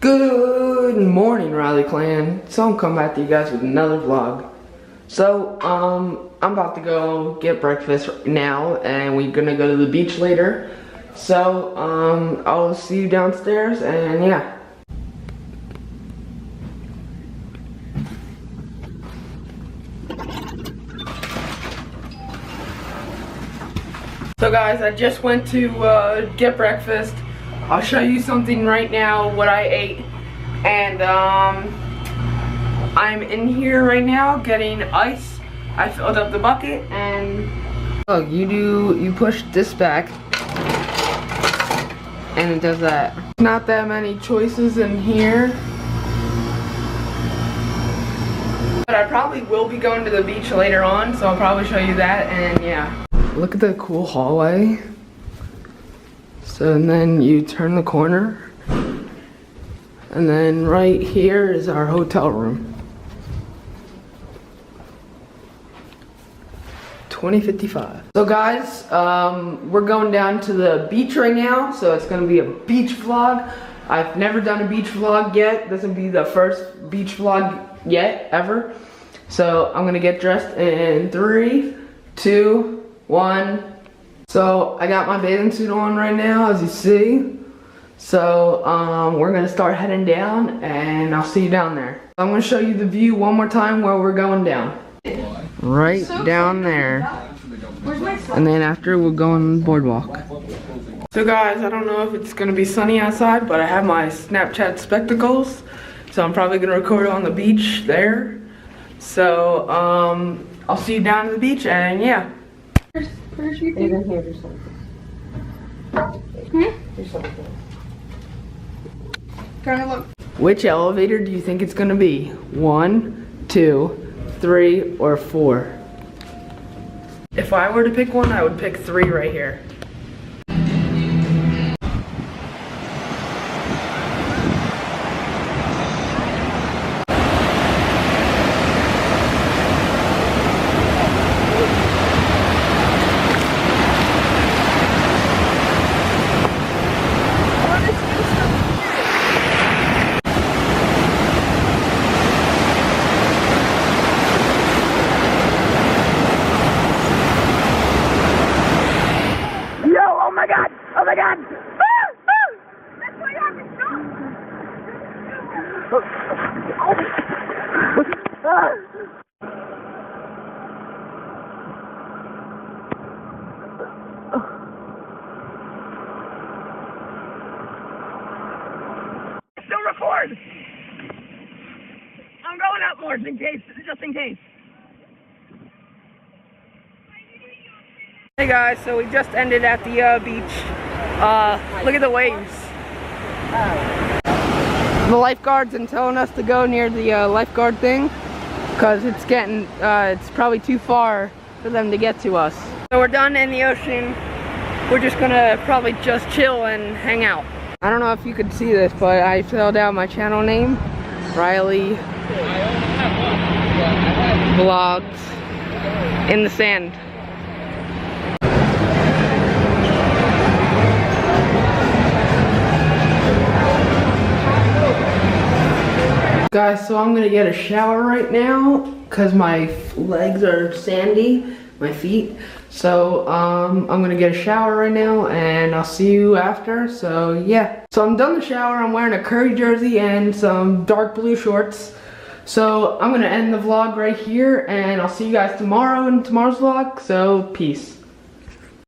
Good morning, Riley Clan. So I'm coming back to you guys with another vlog. So, I'm about to go get breakfast now, and we're gonna go to the beach later. So, I'll see you downstairs, and yeah. So guys, I just went to get breakfast. I'll show you something right now, what I ate. And I'm in here right now getting ice. I filled up the bucket and oh, you push this back and it does that. Not that many choices in here. But I probably will be going to the beach later on, so I'll probably show you that, and yeah. Look at the cool hallway. So, and then you turn the corner, and then right here is our hotel room. 2055. So guys, we're going down to the beach right now, so it's gonna be a beach vlog. I've never done a beach vlog yet. This will be the first beach vlog yet, ever. So I'm gonna get dressed in 3, 2, 1. So I got my bathing suit on right now, as you see. So we're gonna start heading down, and I'll see you down there. I'm gonna show you the view one more time where we're going down. Right down there. And then after we'll go on the boardwalk. So guys, I don't know if it's gonna be sunny outside, but I have my Snapchat spectacles. So I'm probably gonna record on the beach there. So I'll see you down at the beach, and yeah. Here's something. Here's something. Kind of look. Which elevator do you think it's gonna be? 1, 2, 3, or 4? If I were to pick one, I would pick 3 right here. Oh my god! That's why you have to stop! Still record! I'm going up more just in case. Hey guys, so we just ended at the beach. Look at the waves. The lifeguards are telling us to go near the lifeguard thing because it's it's probably too far for them to get to us. So we're done in the ocean. We're just gonna probably just chill and hang out. I don't know if you could see this, but I filled out my channel name, Riley Vlogs, in the sand. Guys, so I'm gonna get a shower right now because my legs are sandy, my feet. So I'm gonna get a shower right now, and I'll see you after. So yeah. So I'm done the shower. I'm wearing a Curry jersey and some dark blue shorts. So I'm gonna end the vlog right here, and I'll see you guys tomorrow in tomorrow's vlog. So peace.